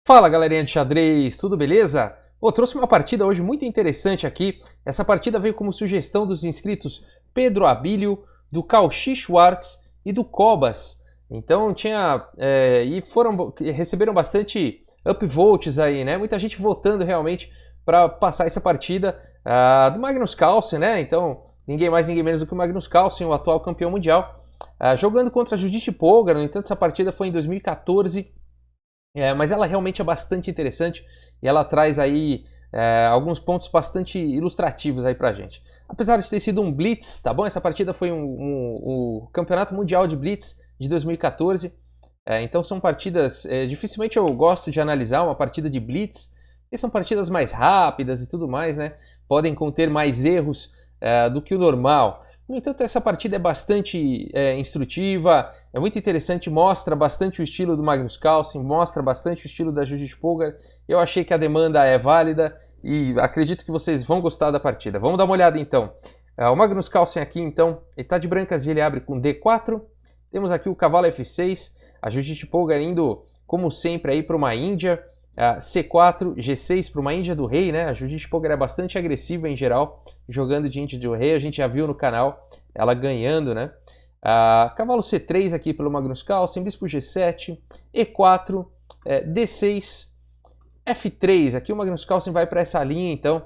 Fala galerinha de xadrez, tudo beleza? Pô, trouxe uma partida hoje muito interessante aqui. Essa partida veio como sugestão dos inscritos Pedro Abílio, do Cauchy Schwartz e do Cobas. Então receberam bastante upvotes aí, né? Muita gente votando realmente para passar essa partida do Magnus Carlsen, né? Então, ninguém mais, ninguém menos do que o Magnus Carlsen, o atual campeão mundial, jogando contra Judith Polgar. No entanto, essa partida foi em 2014. Mas ela realmente é bastante interessante e ela traz aí alguns pontos bastante ilustrativos aí pra gente. Apesar de ter sido um Blitz, tá bom? Essa partida foi o Campeonato Mundial de Blitz de 2014. Então são partidas, dificilmente eu gosto de analisar uma partida de Blitz, porque são partidas mais rápidas e tudo mais, né? Podem conter mais erros do que o normal. No entanto, essa partida é bastante instrutiva, é muito interessante, mostra bastante o estilo do Magnus Carlsen, mostra bastante o estilo da Judith Polgar. Eu achei que a demanda é válida e acredito que vocês vão gostar da partida. Vamos dar uma olhada então. O Magnus Carlsen aqui então, ele está de brancas e ele abre com D4. Temos aqui o cavalo F6, a Judith Polgar indo, como sempre, aí para uma Índia. C4, G6 para uma Índia do rei, né? A Judith Polgar é bastante agressiva em geral, jogando de Índia do rei, a gente já viu no canal ela ganhando, né? Cavalo C3 aqui pelo Magnus Carlsen, bispo G7, E4, D6, F3. Aqui o Magnus Carlsen vai para essa linha, então,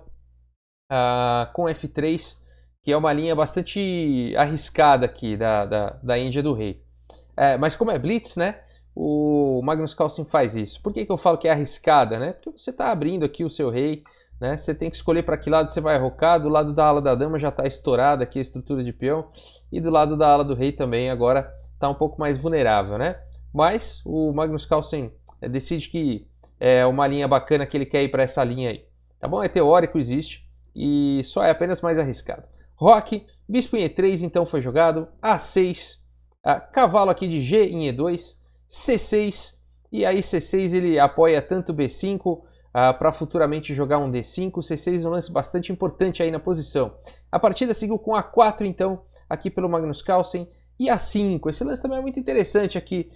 com F3, que é uma linha bastante arriscada aqui da Índia do rei. Mas como é Blitz, né? O Magnus Carlsen faz isso. Por que eu falo que é arriscada, né? Porque você está abrindo aqui o seu rei, né? Você tem que escolher para que lado você vai arrocar. Do lado da ala da dama já está estourada aqui a estrutura de peão, e do lado da ala do rei também agora está um pouco mais vulnerável, né? Mas o Magnus Carlsen decide que é uma linha bacana, que ele quer ir para essa linha aí. Tá bom? É teórico, existe, e só é apenas mais arriscado. Roque, bispo em E3 então foi jogado, A6, cavalo aqui de G em E2, C6, e aí C6 ele apoia tanto B5 para futuramente jogar um D5. C6 é um lance bastante importante aí na posição. A partida seguiu com A4 então, aqui pelo Magnus Carlsen, e A5. Esse lance também é muito interessante aqui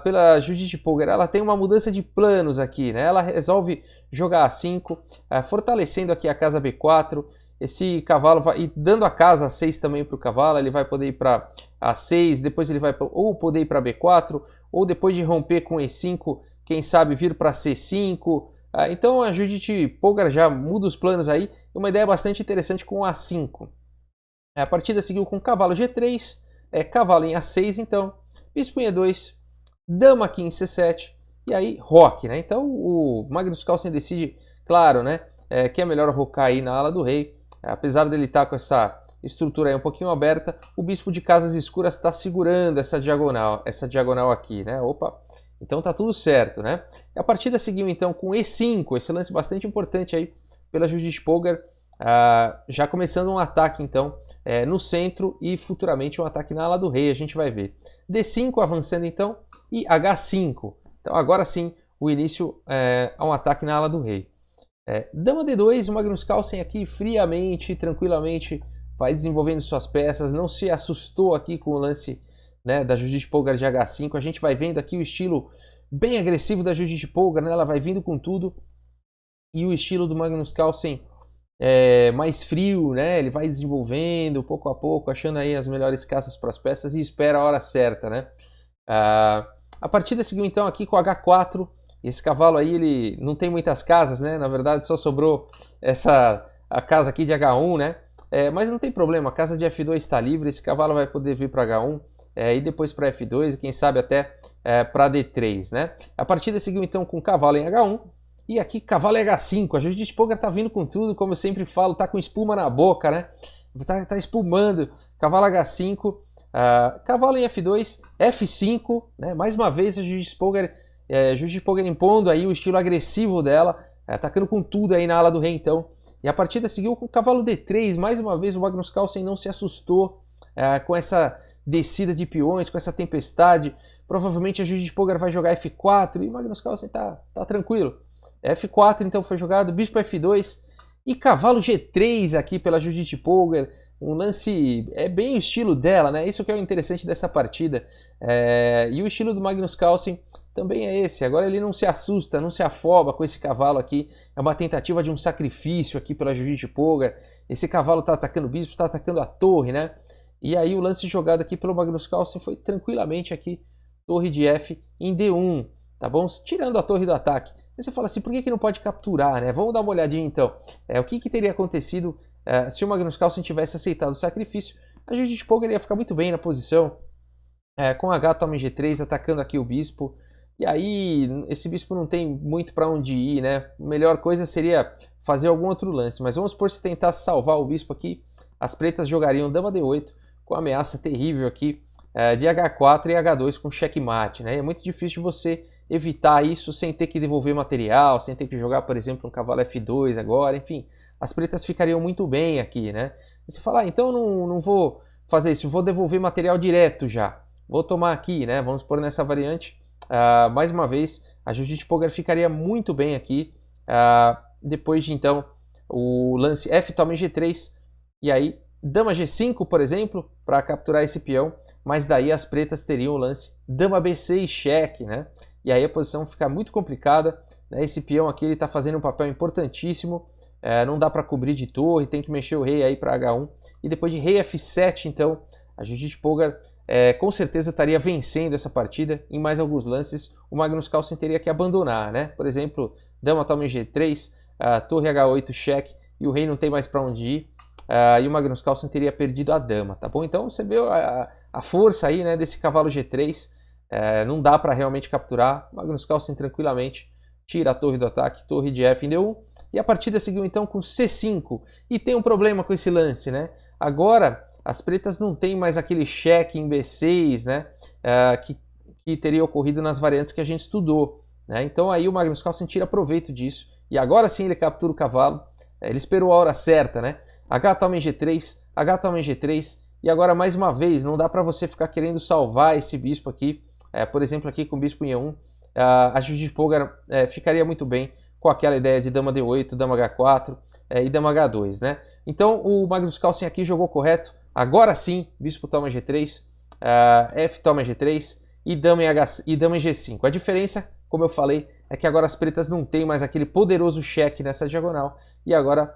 pela Judith Polgar. Ela tem uma mudança de planos aqui, né? Ela resolve jogar A5, fortalecendo aqui a casa B4. Esse cavalo vai dando a casa A6 também para o cavalo. Ele vai poder ir para A6, depois ele vai ou poder ir para B4, ou depois de romper com E5, quem sabe vir para C5. Então a Judith Polgar já muda os planos aí. Uma ideia bastante interessante com A5. A partida seguiu com cavalo G3, cavalo em A6 então, bispo em E2, dama aqui em C7, e aí roque, né? Então o Magnus Carlsen decide, claro, né, que é melhor rocar aí na ala do rei. Apesar dele estar com essa estrutura aí um pouquinho aberta, o bispo de casas escuras está segurando essa diagonal aqui, né? Opa, então tá tudo certo, né? A partida seguiu então com E5, esse lance bastante importante aí pela Judith Polgar, já começando um ataque então no centro e futuramente um ataque na ala do rei, a gente vai ver. D5 avançando então e H5, então agora sim o início a um ataque na ala do rei. Dama D2, o Magnus Carlsen aqui friamente, tranquilamente vai desenvolvendo suas peças, não se assustou aqui com o lance, né, da Judith Polgar de H5. A gente vai vendo aqui o estilo bem agressivo da Judith Polgar, né? Ela vai vindo com tudo, e o estilo do Magnus Carlsen mais frio, né? Ele vai desenvolvendo pouco a pouco, achando aí as melhores caças para as peças e espera a hora certa, né? A partida seguiu então aqui com H4. Esse cavalo aí, ele não tem muitas casas, né? Na verdade só sobrou a casa aqui de H1, né? Mas não tem problema, a casa de F2 está livre, esse cavalo vai poder vir para H1 e depois para F2 e quem sabe até para D3, né? A partida seguiu então com cavalo em H1 e aqui cavalo em H5. A Judith Polgar tá vindo com tudo, como eu sempre falo, tá com espuma na boca, né? Tá espumando. Cavalo H5, cavalo em F2, F5, né? Mais uma vez a Judith Polgar impondo aí o estilo agressivo dela, atacando com tudo aí na ala do rei então. E a partida seguiu com o cavalo D3, mais uma vez o Magnus Carlsen não se assustou com essa descida de peões, com essa tempestade. Provavelmente a Judith Polgar vai jogar F4 e o Magnus Carlsen tá tranquilo. F4 então foi jogado, bispo F2 e cavalo G3 aqui pela Judith Polgar. Um lance bem o estilo dela, né? Isso que é o interessante dessa partida. E o estilo do Magnus Carlsen também é esse. Agora ele não se assusta, não se afoba com esse cavalo aqui. É uma tentativa de um sacrifício aqui pela Judith Polgar. Esse cavalo está atacando o bispo, está atacando a torre, né? E aí o lance jogado aqui pelo Magnus Carlsen foi tranquilamente aqui, torre de F em D1, tá bom? Tirando a torre do ataque. Aí você fala assim, por que não pode capturar, né? Vamos dar uma olhadinha então. O que teria acontecido se o Magnus Carlsen tivesse aceitado o sacrifício? A Judith Polgar ia ficar muito bem na posição, com H toma em G3, atacando aqui o bispo. E aí, esse bispo não tem muito para onde ir, né? A melhor coisa seria fazer algum outro lance. Mas vamos supor, se tentasse salvar o bispo aqui, as pretas jogariam dama D8, com ameaça terrível aqui de H4 e H2 com checkmate, né? É muito difícil de você evitar isso sem ter que devolver material, sem ter que jogar, por exemplo, um cavalo F2 agora, enfim. As pretas ficariam muito bem aqui, né? Você fala, então não vou fazer isso, vou devolver material direto já. Vou tomar aqui, né? Vamos pôr nessa variante. Mais uma vez, a Judith Polgar ficaria muito bem aqui. Depois de, então, o lance F toma em G3. E aí, dama G5, por exemplo, para capturar esse peão. Mas daí as pretas teriam o lance dama B6 cheque, né? E aí a posição fica muito complicada. Né? Esse peão aqui está fazendo um papel importantíssimo. Não dá para cobrir de torre, tem que mexer o rei aí para H1. E depois de rei F7, então, a Judith Polgar com certeza estaria vencendo essa partida. Em mais alguns lances, o Magnus Carlsen teria que abandonar, né? Por exemplo, dama toma em G3, torre H8 cheque, e o rei não tem mais para onde ir. E o Magnus Carlsen teria perdido a dama, tá bom? Então você vê a força aí, né, desse cavalo G3. Não dá para realmente capturar. O Magnus Carlsen tranquilamente tira a torre do ataque, torre de F em D1. E a partida seguiu então com C5. E tem um problema com esse lance, né? Agora as pretas não tem mais aquele cheque em B6, né? Que teria ocorrido nas variantes que a gente estudou, né? Então aí o Magnus Carlsen tira proveito disso. E agora sim ele captura o cavalo. Ele esperou a hora certa, né? H toma em G3, H toma em G3. E agora mais uma vez, não dá para você ficar querendo salvar esse bispo aqui. Por exemplo, aqui com o bispo em E1. A Judith Polgar ficaria muito bem com aquela ideia de dama D8, dama H4 e dama H2, né? Então o Magnus Carlsen aqui jogou correto. Agora sim, bispo toma G3, F toma G3 e dama em G5. A diferença, como eu falei, é que agora as pretas não tem mais aquele poderoso cheque nessa diagonal. E agora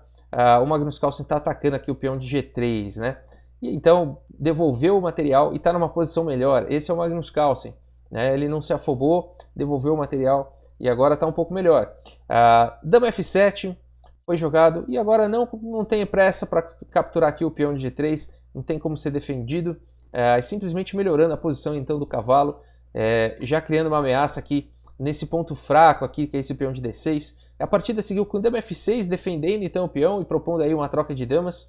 o Magnus Carlsen está atacando aqui o peão de G3, né? E então devolveu o material e está numa posição melhor. Esse é o Magnus Carlsen, né? Ele não se afobou, devolveu o material e agora está um pouco melhor. Dama F7 foi jogado e agora não tem pressa para capturar aqui o peão de G3, não tem como ser defendido, simplesmente melhorando a posição então do cavalo, já criando uma ameaça aqui nesse ponto fraco aqui, que é esse peão de D6. A partida seguiu com dama F6, defendendo então o peão e propondo aí uma troca de damas.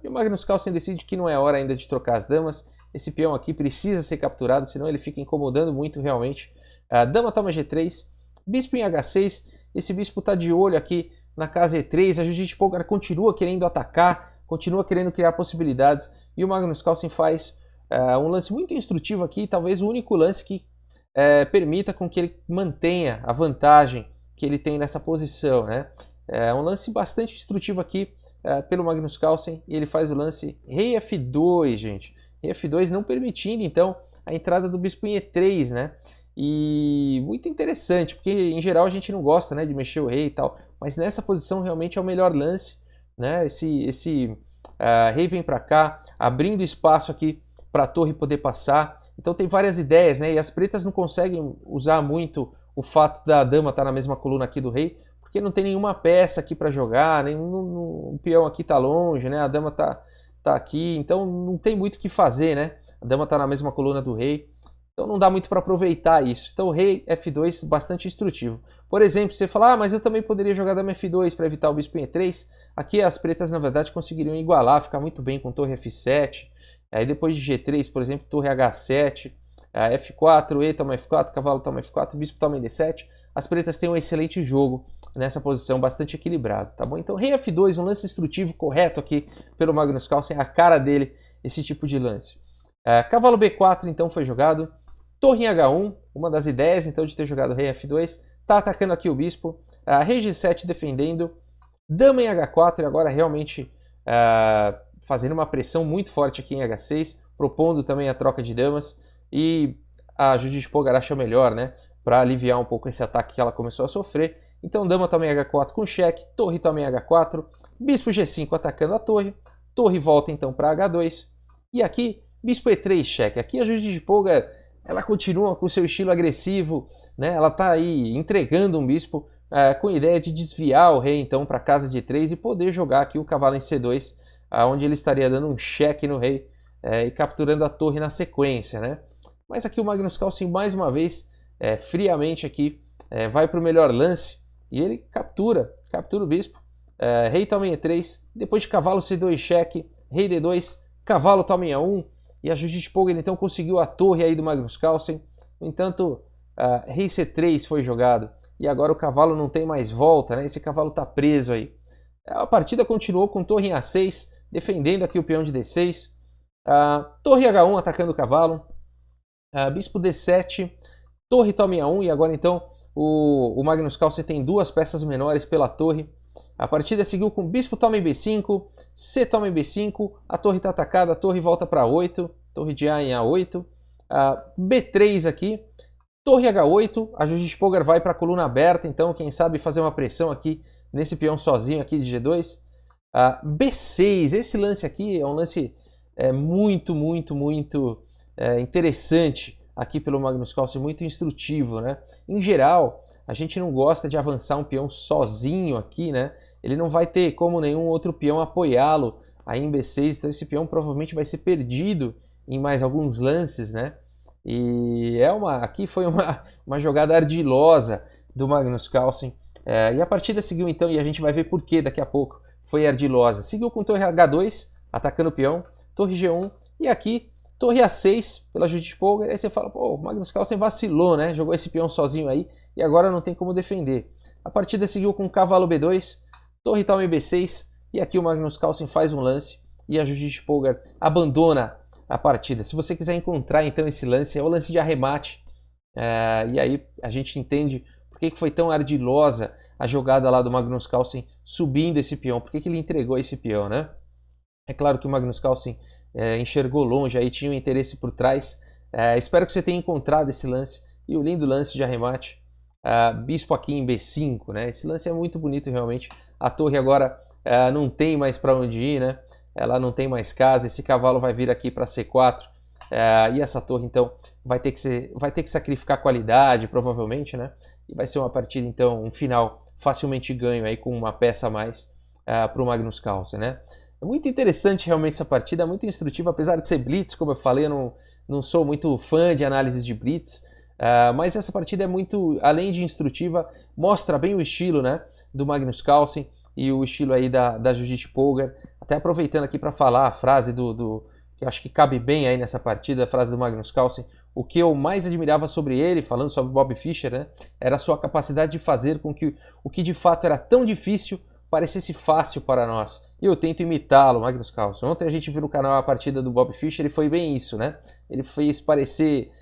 E o Magnus Carlsen decide que não é hora ainda de trocar as damas. Esse peão aqui precisa ser capturado, senão ele fica incomodando muito realmente. Dama toma G3, bispo em H6. Esse bispo está de olho aqui na casa E3. A Judith Polgar continua querendo atacar, continua querendo criar possibilidades. E o Magnus Carlsen faz um lance muito instrutivo aqui, talvez o único lance que permita com que ele mantenha a vantagem que ele tem nessa posição, né? Um lance bastante instrutivo aqui pelo Magnus Carlsen, e ele faz o lance rei F2, gente. Rei F2 não permitindo, então, a entrada do bispo em E3, né? E muito interessante, porque em geral a gente não gosta, né, de mexer o rei e tal, mas nessa posição realmente é o melhor lance, né? Esse rei vem para cá, abrindo espaço aqui para a torre poder passar. Então tem várias ideias, né? E as pretas não conseguem usar muito o fato da dama estar na mesma coluna aqui do rei, porque não tem nenhuma peça aqui para jogar, o peão aqui está longe, né? A dama tá aqui, então não tem muito o que fazer, né? A dama está na mesma coluna do rei, então não dá muito para aproveitar isso. Então o rei F2 bastante instrutivo. Por exemplo, você fala, mas eu também poderia jogar dama F2 para evitar o bispo em E3. Aqui as pretas na verdade conseguiriam igualar, ficar muito bem com torre F7. Aí depois de G3, por exemplo, torre H7, F4, E toma F4, cavalo toma F4, bispo toma em D7. As pretas têm um excelente jogo nessa posição, bastante equilibrado, tá bom? Então rei F2, um lance instrutivo correto aqui pelo Magnus Carlsen, a cara dele, esse tipo de lance. Cavalo B4 então foi jogado, torre em H1, uma das ideias então de ter jogado rei F2, tá atacando aqui o bispo, rei G7 defendendo, dama em H4 e agora realmente fazendo uma pressão muito forte aqui em H6, propondo também a troca de damas. E a Judite Polgar acha melhor, né? Para aliviar um pouco esse ataque que ela começou a sofrer. Então dama toma em H4 com cheque, torre toma em H4, bispo G5 atacando a torre volta então para H2. E aqui, bispo E3 cheque. Aqui a Judite Polgar, ela continua com o seu estilo agressivo, né? Ela está aí entregando um bispo com a ideia de desviar o rei então para casa de 3 e poder jogar aqui o cavalo em C2, onde ele estaria dando um cheque no rei e capturando a torre na sequência, né? Mas aqui o Magnus Carlsen mais uma vez, friamente aqui, vai para o melhor lance e ele captura o bispo. Rei toma em E3, depois de cavalo C2 cheque, rei D2, cavalo toma em A1, e a Judite Polgar então conseguiu a torre aí do Magnus Carlsen. No entanto, rei C3 foi jogado, e agora o cavalo não tem mais volta, né? Esse cavalo está preso aí. A partida continuou com torre em A6, defendendo aqui o peão de D6, torre H1 atacando o cavalo, bispo D7, torre toma em A1, e agora então o Magnus Carlsen tem duas peças menores pela torre. A partida seguiu com bispo toma em B5, C toma em B5, a torre está atacada, a torre volta para 8, torre de A em A8, B3 aqui, torre H8, a Judite Polgar vai para a coluna aberta, então quem sabe fazer uma pressão aqui nesse peão sozinho aqui de G2. B6, esse lance aqui é um lance muito interessante aqui pelo Magnus Carlsen, muito instrutivo, né? Em geral, a gente não gosta de avançar um peão sozinho aqui, né? Ele não vai ter como nenhum outro peão apoiá-lo aí em B6, então esse peão provavelmente vai ser perdido em mais alguns lances, né? E aqui foi uma jogada ardilosa do Magnus Carlsen, e a partida seguiu então, e a gente vai ver por que daqui a pouco foi ardilosa. Seguiu com torre H2, atacando o peão, torre G1, e aqui torre A6 pela Judite Polgar. Aí você fala, pô, o Magnus Carlsen vacilou, né? Jogou esse peão sozinho aí e agora não tem como defender. A partida seguiu com cavalo B2, torre toma em B6, e aqui o Magnus Carlsen faz um lance e a Judite Polgar abandona a partida. Se você quiser encontrar então esse lance, é o lance de arremate, e aí a gente entende por que foi tão ardilosa a jogada lá do Magnus Carlsen subindo esse peão, por que ele entregou esse peão, né? É claro que o Magnus Carlsen enxergou longe, aí tinha um interesse por trás. Espero que você tenha encontrado esse lance e o lindo lance de arremate. Bispo aqui em B5, né? Esse lance é muito bonito realmente. A torre agora não tem mais para onde ir, né? Ela não tem mais casa. Esse cavalo vai vir aqui para C4 e essa torre então vai ter que sacrificar qualidade provavelmente, né? E vai ser uma partida então, um final facilmente ganho aí com uma peça a mais para o Magnus Carlsen, né? É muito interessante realmente essa partida, é muito instrutiva, apesar de ser blitz, como eu falei, eu não sou muito fã de análises de blitz, mas essa partida é muito, além de instrutiva, mostra bem o estilo, né, do Magnus Carlsen e o estilo aí da Judite Polgar. Até aproveitando aqui para falar a frase que eu acho que cabe bem aí nessa partida, a frase do Magnus Carlsen. O que eu mais admirava sobre ele, falando sobre Bob Fischer, né, era a sua capacidade de fazer com que o que de fato era tão difícil parecesse fácil para nós. E eu tento imitá-lo, Magnus Carlsen. Ontem a gente viu no canal a partida do Bob Fischer e foi bem isso, né? Ele fez parecer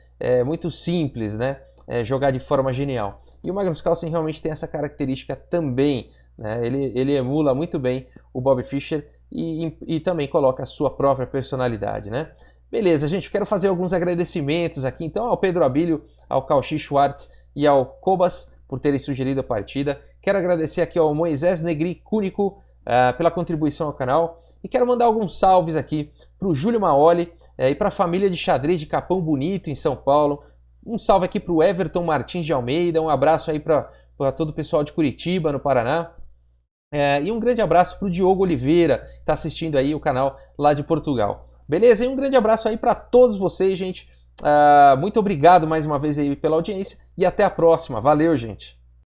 muito simples, né? Jogar de forma genial. E o Magnus Carlsen realmente tem essa característica também, né? Ele emula muito bem o Bob Fischer e também coloca a sua própria personalidade, né? Beleza, gente, eu quero fazer alguns agradecimentos aqui, então, ao Pedro Abílio, ao Cauchy Schwartz e ao Cobas por terem sugerido a partida. Quero agradecer aqui ao Moisés Negri Cúnico pela contribuição ao canal. E quero mandar alguns salves aqui para o Júlio Maoli e para a família de xadrez de Capão Bonito, em São Paulo. Um salve aqui para o Everton Martins de Almeida. Um abraço aí para todo o pessoal de Curitiba, no Paraná. E um grande abraço para o Diogo Oliveira, que está assistindo aí o canal lá de Portugal. Beleza? E um grande abraço aí para todos vocês, gente. Muito obrigado mais uma vez aí pela audiência e até a próxima. Valeu, gente!